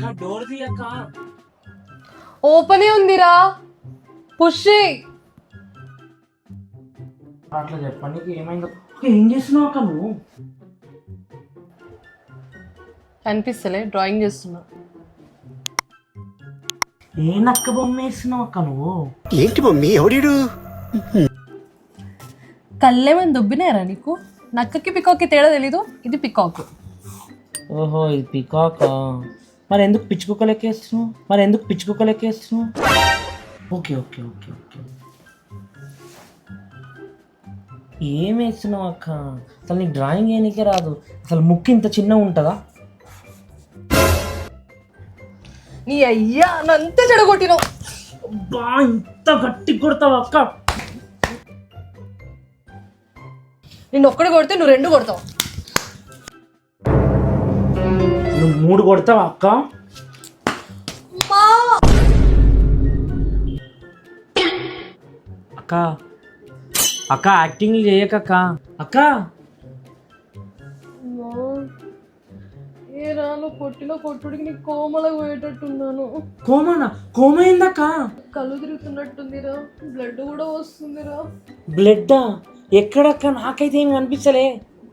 అక్క డోర్ తీయక్క. ఓపెనే ఉందిరా, పుష్ చెయ్. అట్లా చెప్పండి ఏమైందో. ఏం చేస్తున్నావు అక్క నువ్వు? కనిపిస్తలే, డ్రాయింగ్ చేస్తున్నా. ఏ నక్క బొమ్మ వేస్తున్నావు అక్క నువ్వు? ఏంటి మమ్మీ ఎవడీడు? కళ్ళేమని దుబ్బినారా నీకు? నక్కకి పికాక్కి తేడా తెలీదు. ఇది పికాక్. ఓహో ఇది పికాక్. మరి ఎందుకు పిచ్చుకుక్క లెక్కేస్తున్నావు? Okay okay okay okay. ఏం వేస్తున్నావు అక్క? అసలు నీకు డ్రాయింగ్ వేయనికే రాదు. అసలు ముక్కు ఇంత చిన్నగా ఉంటుందా? నీ అయ్యా నంతే చెడగొట్టినావు. బా ఇంత గట్టి కొడతావు అక్క? నిన్ను ఒక్కడు కొడితే నువ్వు 2 కొడతావు. నువ్వు 3 కొడతావా అక్క? అక్క అక్క యాక్టింగ్ చేయకక్క. అక్క ఏ రాను కొట్టిలో కొట్టుడికి నీకు కోమలకు పోయేటట్టున్నాను. కోమ ఏందక్క? కళ్ళు తిరుగుతున్నట్టుందిరా, బ్లడ్ కూడా వస్తుందిరా. బ్లడ్డా? ఎక్కడక్క? నాకైతే ఏం కనిపించలే.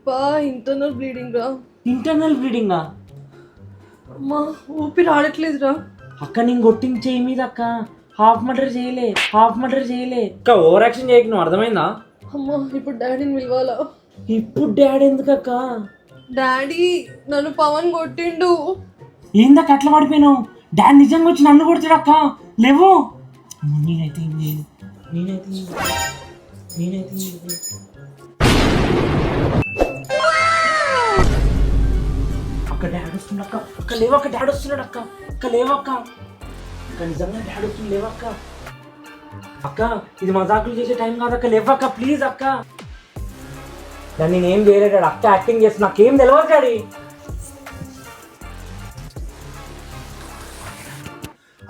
బా ఇంటర్నల్ బ్లీడింగ్ రా. ఇంటర్నల్ బ్లీడింగా? అమ్మా ఊపిరి ఆడట్లేదురా. అక్క నేను కొట్టింది చేయి మీద అక్క. హాఫ్ మర్డర్ చేయలే అక్క. ఓవర్ యాక్షన్ చేయక. నువ్వు అర్థమైందా? అమ్మా ఇప్పుడు డాడీని పిలవాలా? ఇప్పుడు డాడీ ఎందుకక్క? డాడీ నన్ను పవన్ కొట్టిండు. ఏందక్క అట్లా పడిపోయినావు? డాడీ నిజంగా వచ్చి నన్ను కొడతాడు అక్క. లేవు. నేనైతే ఏం చేయను. అక్క డాడీ వస్తుంది అక్క. అక్క లేవక్క, డాడీ వస్తున్నాడు అక్క. అక్క లేవక్క. అక్క నిజంగా డాడీ వస్తుంది, లేవక్క. అక్క ఇది మజాకులు చేసే టైం కాదక్క, లేవక్క ప్లీజ్ అక్క. దాన్ని నేనేం చేయలేదు డాడీ. అక్క యాక్టింగ్ చేసి నాకేం తెలియదు డాడీ.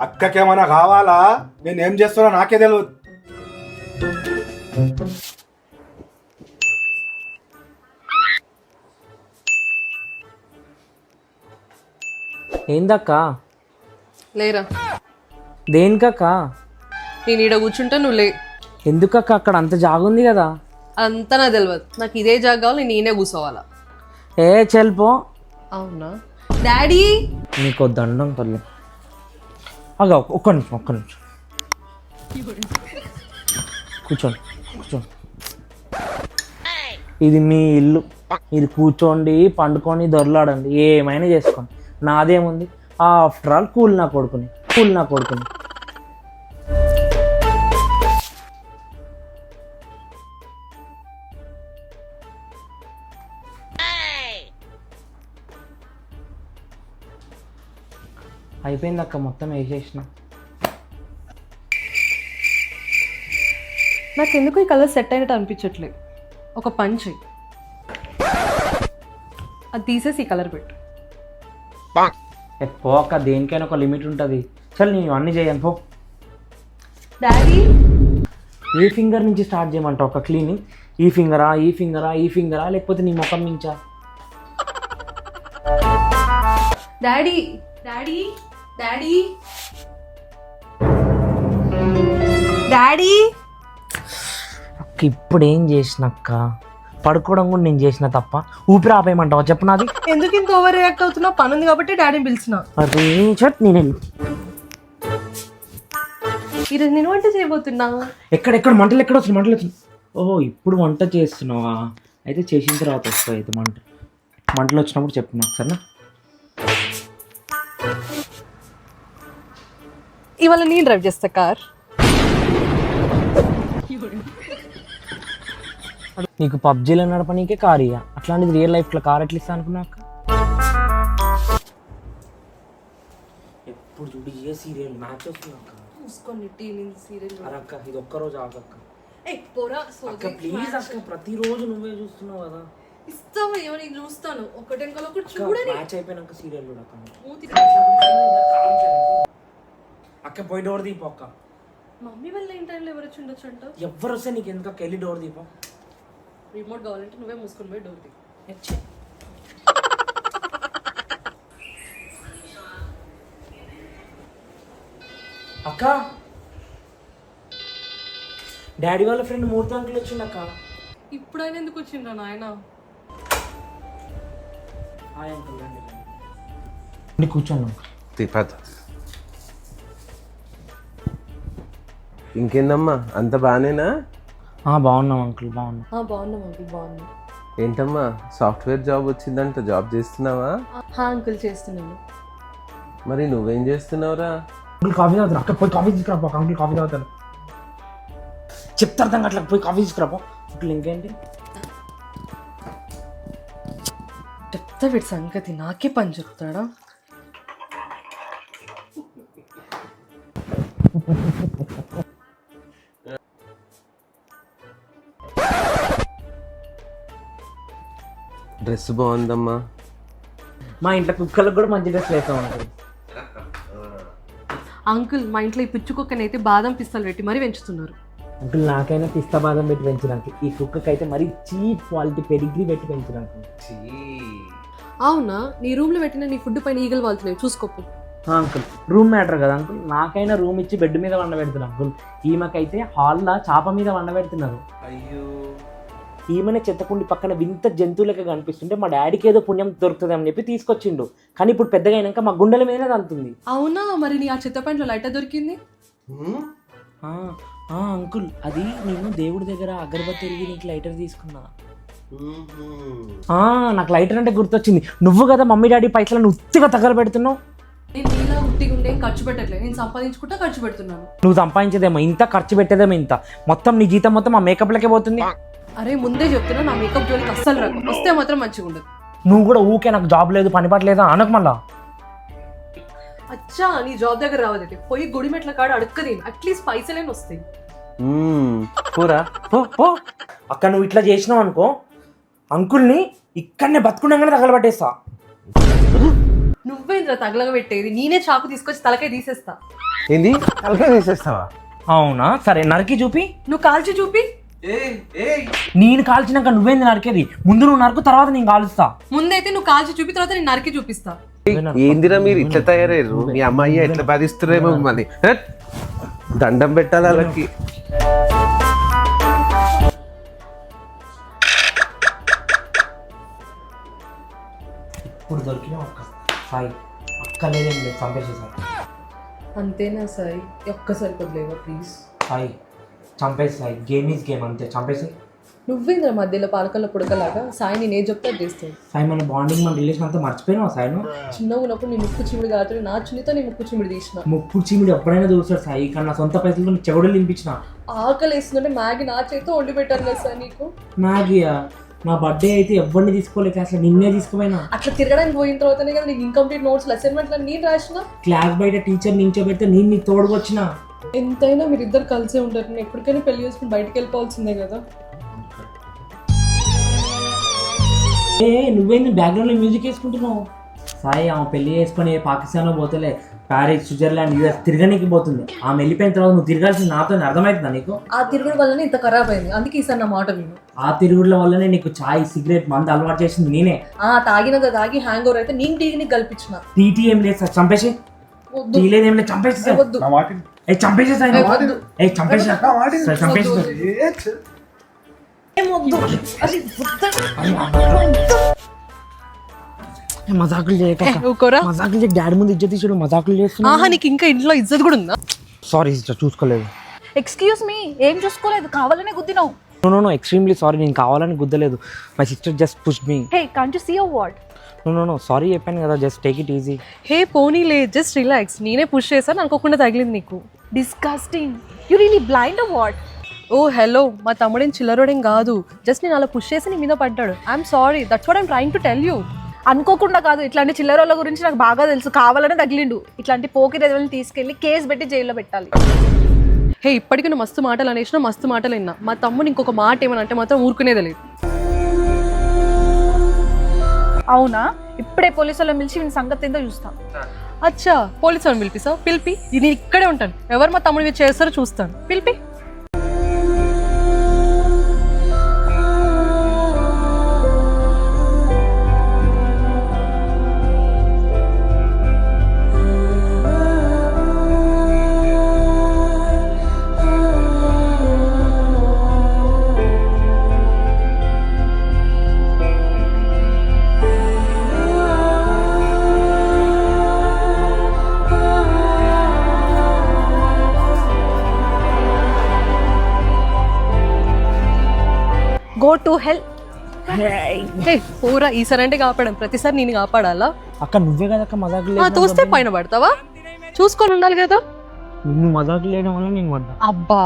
అక్కకేమైనా కావాలా? నేను ఏం చేస్తున్నా నాకే తెలియదు. ఏందక్క? లేరా. దేనికక్క? నేను ఈడ కూర్చుంటా, నువ్వు లే. ఎందుకక్క? అక్కడ అంత జాగుంది కదా. అంతా నాకు తెలియదు. నాకు ఇదే జాగ కావాలి, నేనే కూర్చోవాలా. ఏ చెల్పో. అవునా డాడీ? నీకు దండం పర్లేదు. అగా ఒక్క నిమిషం కూర్చోండి. ఇది మీ ఇల్లు. ఇది కూర్చోండి, పండుకొని దొరలాడండి, ఏమైనా చేసుకోండి. నాదేముంది? ఆఫ్టర్ ఆల్ కూల్ నా కొడుకుని. అయిపోయింది అక్క, మొత్తం వేసేసిన. నాకు ఎందుకు ఈ కలర్ సెట్ అయినట్టు అనిపించట్లేదు. ఒక పంచ్ అది తీసేసి ఈ కలర్ పెట్టు. పో అక్క, దేనికైనా ఒక లిమిట్ ఉంటుంది. చల్ నేను అన్నీ చేయను పో. డాడీ ఏ ఫింగర్ నుంచి స్టార్ట్ చేయమంటావు ఒక క్లీనింగ్? ఈ ఫింగరా లేకపోతే నీ ముఖం నుంచా? డాడీ డాడీ డాడీ డాడీ అక్క ఇప్పుడు ఏం చేసినక్క? పడుకోవడం కూడా నేను చేసిన తప్ప. ఊపిరి ఆపేయమంటావా చెప్పు నాది? ఎందుకు ఇంత ఓవర్ రియాక్ట్ అవుతున్నావు? పని ఉంది కాబట్టి డాడీని పిలిచిన. అదే చట్ నేను ఈరోజు నేను వంట చేయబోతున్నా. ఎక్కడ మంటలు వచ్చినాయి? ఓహో ఇప్పుడు వంట చేస్తున్నావా? అయితే చేసిన తర్వాత వస్తాయి. అయితే మంటలు వచ్చినప్పుడు చెప్పు నాకు, సరేనా? ఇవాళ నేను డ్రైవ్ చేస్తా కార్. నీకు పబ్జీలో నడపనీకే కార్ ఇయ్య, అట్లాంటిది రియల్ లైఫ్లో కార్ ఎట్లా ఇస్తా అనుకున్నాక? ఎప్పుడు చూడు ఏ సీరియల్ మ్యాచ్ వస్తున్నాక అక్క. ఇది ఒక్కరోజు ఆగక్క. ప్లీజ్ అక్క, ప్రతిరోజు నువ్వే చూస్తున్నావు కదా. ఇస్తావా? నేను చూస్తాను. ఒకటి చూడండి. మ్యాచ్ అయిపోయినాక సీరియల్ చూడక్క. అక్క పోయి డోర్ దీపో అక్క. మమ్మీ వల్ల ఏం టైంలో ఎవరు వచ్చి ఉండొచ్చు అంట. ఎవరు వస్తే నీకు ఎందుకు? వెళ్ళి డోర్ దీపో. రిమోట్ కావాలంటే నువ్వే మూసుకొని పోయి డోర్ తీ. అక్క డాడీ వాళ్ళ ఫ్రెండ్ మూర్తి అంకుల్ వచ్చిండు అక్క. ఇప్పుడైనా ఎందుకు వచ్చిండ్రా నాయన? హాయ్ అంకుల్ రండి రండి కూర్చోండి అంకుల్. తిప్పదు. ఇంకేందమ్మా అంత బాగానేనా? బాగున్నాం అంకుల్ బాగున్నాం. బాగున్నాం అంకుల్ బాగున్నాం. ఏంటమ్మా సాఫ్ట్వేర్ జాబ్ వచ్చిందంట, జాబ్ చేస్తున్నావా? అంకుల్ చేస్తున్నాను. మరి నువ్వేం చేస్తున్నావురా? అంకుల్ కాఫీ తాగుతాను అక్క, పోయి కాఫీ తీసుకురా పో. అంకుల్ కాఫీ తాగుతాను చెప్తారు అట్లా, పోయి కాఫీ తీసుకురా పో. అంకుల్ ఇంకేంటి? చెప్తా వీడి సంగతి, నాకే పని చెప్తాడా? డ్రెస్ బాగుందమ్మా. మా ఇంట్లో కుక్కలకు కూడా మంచి డ్రెస్ వేస్తాం అంకుల్. అంకుల్ మా ఇంట్లో ఈ పిచ్చుకొక్కనైతే బాదం పిస్తలు పెట్టి మరీ పెంచుతున్నారు. అంకుల్ నాకైనా పిస్తా బాదం పెట్టి పెంచినాక, ఈ కుక్కకైతే మరీ చీప్ క్వాలిటీ పెడిగ్రీ పెట్టి పెంచినాక. అవునా? నీ రూమ్ లో పెట్టిన నీ ఫుడ్ పైన ఈగలు వాళ్తున్నాయి, చూసుకోపు. అంకుల్ రూమ్ మ్యాటర్ కదా అంకుల్, నాకైనా రూమ్ ఇచ్చి బెడ్ మీద వండ పెడుతున్నారు అంకుల్. ఈమెకైతే హాల్లో చాప మీద వండ పెడుతున్నారు. అయ్యో, ఈమెనే చెత్తకుండి పక్కన వింత జంతువులకి కనిపిస్తుంటే మా డాడీకి ఏదో పుణ్యం దొరుకుతుంది అని చెప్పి తీసుకొచ్చిండు. కానీ ఇప్పుడు పెద్దగా అయినాక మా గుండెల మీదనే తంతుంది. అవునా? మరి నీ ఆ చెత్త ప్యాంట్లో లైటర్ దొరికింది? అంకుల్ అది నేను దేవుడి దగ్గర అగరబత్తి తిరిగి నీకు లైటర్ తీసుకున్నా. నాకు లైటర్ అంటే గుర్తొచ్చింది. నువ్వు కదా మమ్మీ డాడీ పైసలను ఉత్తిగా తగలబెడుతున్నావు. నేను నీలా ఉట్టిగా ఉండే ఖర్చు పెట్టట్లేదు, నేను సంపాదించుకుంటా ఖర్చు పెడుతున్నాను. నువ్వు సంపాదించేదేమో ఇంత, ఖర్చు పెట్టేదేమో ఇంత. మొత్తం నీ జీతం మొత్తం ఆ మేకప్లకే పోతుంది. అరే ముందే చెప్తున్నా, నా మేకప్ జోలికి అస్సలు రాదు, వస్తే మాత్రం మంచిగా ఉండదు. నువ్వు కూడా ఊకే నాకు జాబ్ లేదు పని పాట లేదా అనకు మళ్ళా. అచ్చా నీ జాబ్ దగ్గర రావదంటే పోయి గుడిమెట్ల కాడ అడుక్కదేమి, అట్లీస్ట్ పైసలేని వస్తాయి. పూరా అక్క నువ్వు ఇట్లా చేసినావు అనుకో, అంకుల్ని ఇక్కడనే బతుకుండగానే తగలబట్టేస్తా. నువ్వేంద్ర తగలగా పెట్టేది? నేనే చాకు తీసుకొచ్చి తలకాయ తీసేస్తా. ఏంది తలకాయ తీసేస్తావా? అవునా సరే నరికి చూపి. నువ్వు కాల్చి చూపి. నేను కాల్చినాక నువ్వేంది నరికేది? ముందు నువ్వు నరకు, తర్వాత నేను కాలుస్తా. ముందైతే నువ్వు కాల్చి చూపి, తర్వాత నేను నరికి చూపిస్తా. ఏందిరా మీరు ఇట్లా తయారయ్యారు? మీ అమ్మాయి ఎట్లా బాధిస్తున్నారేమో మిమ్మల్ని. దండం పెట్టాలి వాళ్ళకి. ఇప్పుడు దొరికిన ఒక్క సాయి అక్క లేదేం లేదు, చంపేసేసాయి. అంతేనా సాయి? ఒక్కసారి కొద్దిలేవా ప్లీజ్? సాయి చంపేసాయి, గేమ్ ఈజ్ గేమ్, అంతే చంపేసాయి. నువ్వేంద్ర మధ్యలో పాలకల్ల పుడకలాగా సాయి నేను ఏం చెప్తా చేస్తాను. సాయి మన బాండింగ్ మన రిలేషన్ అంతా మర్చిపోయినావా సాయి? నువ్వు చిన్నగా ఉన్నప్పుడు నీ ముక్కు చిమిడి కాదు, నా చున్నితో నీ ముక్కు చిమిడి తీసిన. ముక్కు చీమిడి ఎప్పుడైనా చూస్తాడు సాయి, కానీ నా సొంత పైసలతో చెవుడు నింపించిన. ఆకలి వేస్తుందంటే మ్యాగీ నా చేతితో వండి పెట్టాను కదా సార్ నీకు. మ్యాగీయా? నా బర్త్డే అయితే ఎవరిని తీసుకోలేక అసలు నిన్నే తీసుకుపోయినా. అట్లా తిరగడానికి పోయిన తర్వాతనే కదా నీకు ఇన్కంప్లీట్ నోట్స్ అసైన్మెంట్ నేను రాసిన. క్లాస్ బయట టీచర్ నించోబెడితే నేను నీకు తోడుకు వచ్చిన. ఎంతైనా మీరు ఇద్దరు కలిసే ఉంటారు, నేను ఎప్పటికైనా పెళ్లి చేసుకుని బయటకు వెళ్ళిపోవాల్సిందే కదా. నువ్వేంది బ్యాక్గ్రౌండ్ లో మ్యూజిక్ వేసుకుంటున్నావు? సాయి ఆమె పెళ్లి చేసుకుని పాకిస్తాన్లో పోతలే, ప్యారిస్ స్విట్జర్లాండ్ యూఎస్ తిరగనికి పోతుంది. ఆమె వెళ్ళిపోయిన తర్వాత నువ్వు తిరగాల్సింది నాతో, అర్థమవుతుందా నీకు? ఆ తిరుగుడు వల్లనే ఇంత ఖరాబ్ అయింది, అందుకే ఈసారి నా మాట విను. ఆ తిరుగుడుల వల్లనే నీకు చాయ్ సిగరెట్ మందు అలవాటు చేసింది నేనే. తాగినది తాగి హ్యాంగ్ ఓవర్ అయితే నేను టీని కల్పించిన. టీటీ ఏం లేదు సార్, చంపేసి. టీ లేదు ఏం లేదు, చంపేసి. చంపేసి చంపేసి చంపేసి. మజాకులు చేయక, మజాకులు చేసి డాడీ ముందు ఇజ్జత్ తీసాడు, మజాకులు చేస్తున్నా. నీకు ఇంకా ఇంట్లో ఇజ్జత్ కూడా ఉందా? సారీ చూసుకోలేదు. ఎక్స్క్యూజ్ మీ, ఏం చూసుకోలేదు, కావాలనే గుద్దినావు. నో ఎక్స్ట్రీమ్లీ సారీ, నేను కావాలని గుద్దలేదు. My sister just push me. Hey can't you see your what? No sorry చెప్పాను కదా, just take it easy. Hey పోనీలే, జస్ట్ రిలాక్స్. నేనే పుష్ చేశాను, అనుకోకుండా తగిలింది నీకు. Disgusting, you really blind or what? Oh hello, మా తమ్ముడేం చిల్లరోడేం కాదు, జస్ట్ నేను అలా పుష్ చేసి నీ మీద పడ్డాడు. I'm sorry, that's what I'm trying to tell you. అనుకోకుండా కాదు, ఇట్లాంటి చిల్లరోళ్ళ గురించి నాకు బాగా తెలుసు, కావాలనే తగిలిండు. ఇట్లాంటి పోకిరెదవల్ని తీసుకెళ్లి కేసు పెట్టి జైల్లో పెట్టాలి. హే ఇప్పటికీ నువ్వు మస్తు మాటలు అనేసినా, మస్తు మాటలు విన్నా. మా తమ్ముడు ఇంకొక మాట ఏమని అంటే మాత్రం ఊరుకునేది లేదు. అవునా? ఇప్పుడే పోలీసు వాళ్ళని పిలిచి వీని సంగతి ఏందో చూస్తాను. అచ్చా పోలీసు వాళ్ళని పిలిపిస్తావు? పిలిపి, నేను ఇక్కడే ఉంటాను. ఎవరు మా తమ్ముడు మీద చేస్తారో చూస్తాను, పిలిపి. Go to hell. పూరా ఈసారి అంటే కాపాడాం, ప్రతిసారి నేను కాపాడాలా? అక్క నువ్వే కదా అక్క మజాకు తోస్తే పైన పడతావా? చూసుకొని ఉండాలి కదా. నువ్వు మజాకు లేయడం వల్ల నేను పడ్డా. అబ్బా